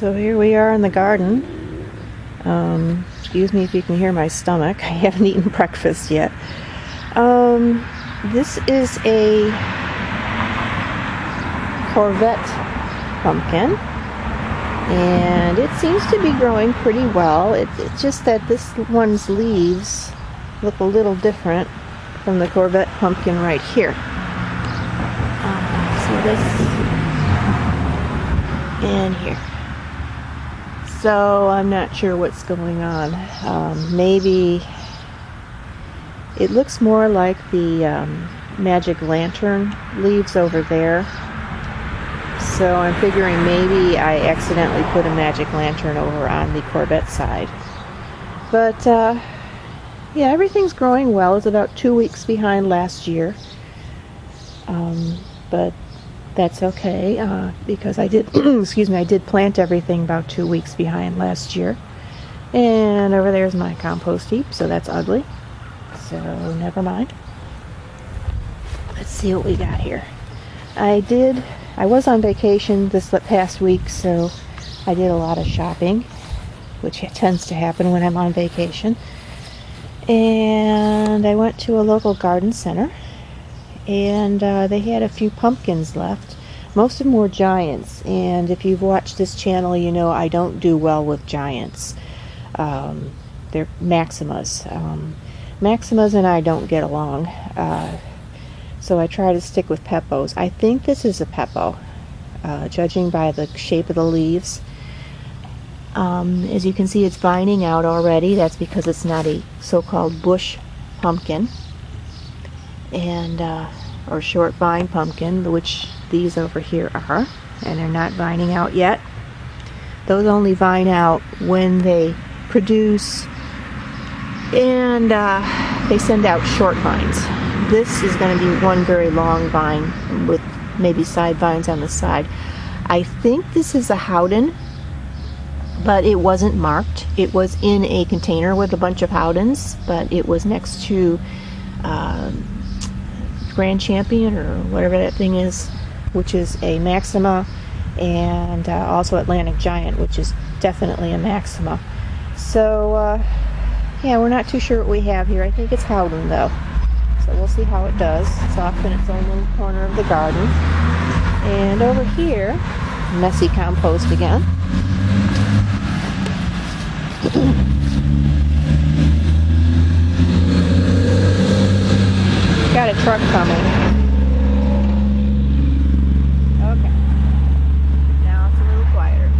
So here we are in the garden. Excuse me if you can hear my stomach. I haven't eaten breakfast yet. This is a Corvette pumpkin, and it seems to be growing pretty well. It's just that this one's leaves look a little different from the Corvette pumpkin right here. See this? And here. So I'm not sure what's going on. Maybe it looks more like the magic lantern leaves over there. So I'm figuring maybe I accidentally put a magic lantern over on the Corvette side. But yeah, everything's growing well. It's about 2 weeks behind last year. But that's okay, because I did, excuse me, I did plant everything about 2 weeks behind last year. And over there's my compost heap, so that's ugly. So never mind. Let's see what we got here. I was on vacation this past week, so I did a lot of shopping, which tends to happen when I'm on vacation. And I went to a local garden center, and they had a few pumpkins left. Most of them were giants, and if you've watched this channel, you know I don't do well with giants. They're Maximas. Maximas and I don't get along, so I try to stick with Peppos. I think this is a Peppo, judging by the shape of the leaves. As you can see, it's vining out already. That's because it's not a so-called bush pumpkin, and or short vine pumpkin, which these over here are, and they're not vining out yet. Those only vine out when they produce, and they send out short vines. This is going to be one very long vine with maybe side vines on the side. I think this is a Howden, but it wasn't marked. It was in a container with a bunch of Howdens, but it was next to Grand Champion, or whatever that thing is, which is a Maxima, and also Atlantic Giant, which is definitely a Maxima. So yeah, we're not too sure what we have here. I think it's Howden though, so we'll see how it does. It's off in its own little corner of the garden. And over here, messy compost again. Got a truck coming. Okay. Now it's a little quieter.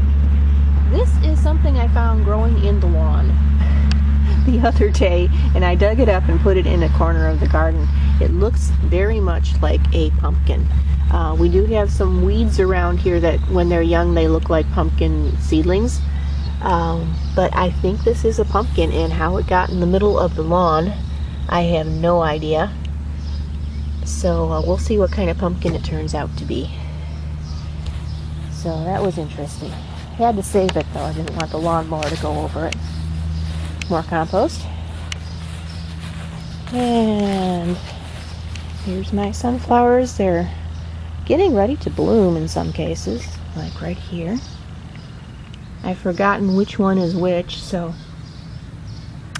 This is something I found growing in the lawn the other day, and I dug it up and put it in a corner of the garden. It looks very much like a pumpkin. We do have some weeds around here that when they're young they look like pumpkin seedlings. But I think this is a pumpkin, and how it got in the middle of the lawn, I have no idea. So we'll see what kind of pumpkin it turns out to be. So that was interesting. Had to save it though. I didn't want the lawnmower to go over it. More compost. And here's my sunflowers. They're getting ready to bloom in some cases, like right here. I've forgotten which one is which, so,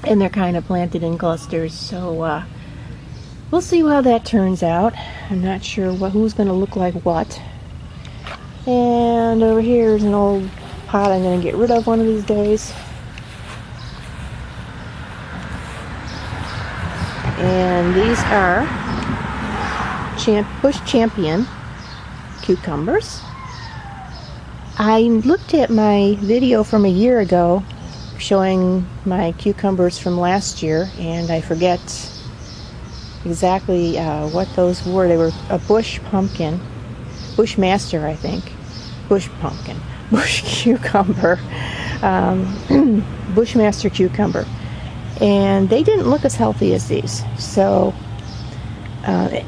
and they're kind of planted in clusters, so we'll see how that turns out. I'm not sure who's going to look like what. And over here is an old pot I'm going to get rid of one of these days. And these are Bush Champion cucumbers. I looked at my video from a year ago showing my cucumbers from last year, and I forget exactly what those were. They were a bush pumpkin, Bushmaster, I think. Bush pumpkin, bush cucumber, Bushmaster cucumber. And they didn't look as healthy as these. So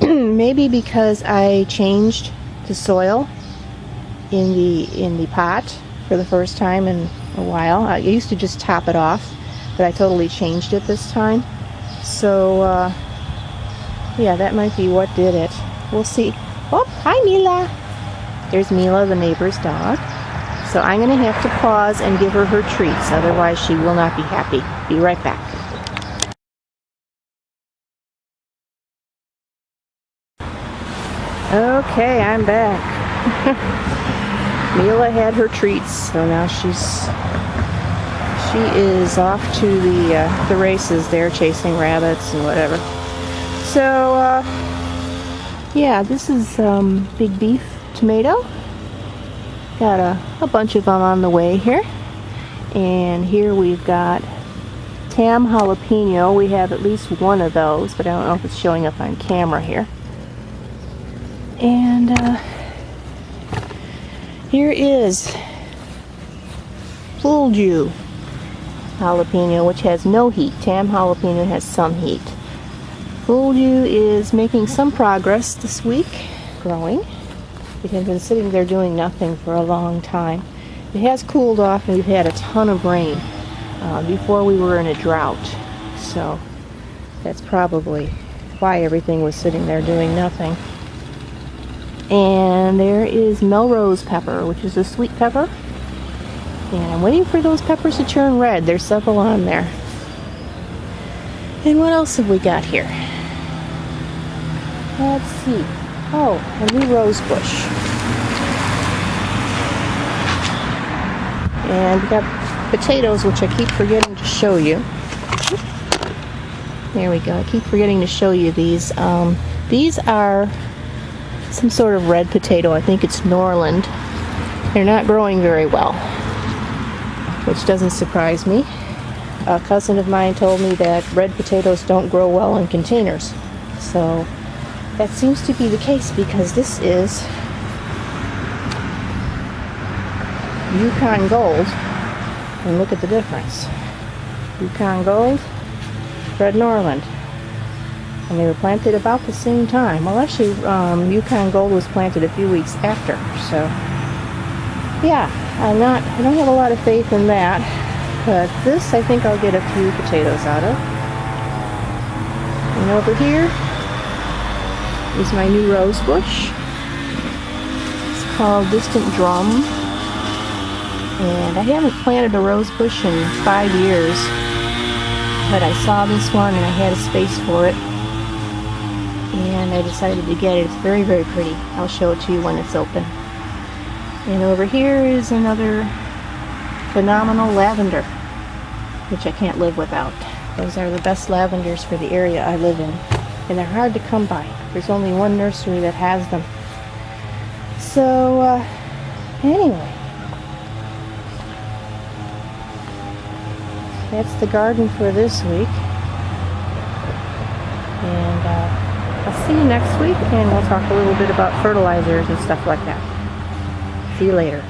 maybe because I changed the soil in the pot for the first time in a while. I used to just top it off, but I totally changed it this time. So yeah, that might be what did it. We'll see. Oh, hi Mila. There's Mila, the neighbor's dog. So I'm going to have to pause and give her treats, otherwise she will not be happy. Be right back. Okay, I'm back. Mila had her treats, so now she is off to the races there, chasing rabbits and whatever. So yeah, this is big beef tomato. Got a bunch of them on the way here. And here we've got Tam jalapeno. We have at least one of those, but I don't know if it's showing up on camera here. And here is Fulju jalapeno, which has no heat. Tam jalapeno has some heat. Fulju is making some progress this week, growing. It has been sitting there doing nothing for a long time. It has cooled off and we've had a ton of rain. Before we were in a drought, so that's probably why everything was sitting there doing nothing. And there is Melrose pepper, which is a sweet pepper. And I'm waiting for those peppers to turn red. There's several on there. And what else have we got here? Let's see. Oh, a new rose bush. And we got potatoes, which I keep forgetting to show you. There we go. I keep forgetting to show you these. These are some sort of red potato. I think it's Norland. They're not growing very well, which doesn't surprise me. A cousin of mine told me that red potatoes don't grow well in containers. So that seems to be the case, because this is Yukon Gold. And look at the difference. Yukon Gold, red Norland. And they were planted about the same time. Well, actually, Yukon Gold was planted a few weeks after. So, yeah, I don't have a lot of faith in that. But this, I think I'll get a few potatoes out of. And over here is my new rose bush. It's called Distant Drum. And I haven't planted a rose bush in 5 years. But I saw this one and I had a space for it. And I decided to get it. It's very, very pretty. I'll show it to you when it's open. And over here is another phenomenal lavender, which I can't live without. Those are the best lavenders for the area I live in. And they're hard to come by. There's only one nursery that has them. So, anyway. That's the garden for this week. And I'll see you next week, and we'll talk a little bit about fertilizers and stuff like that. See you later.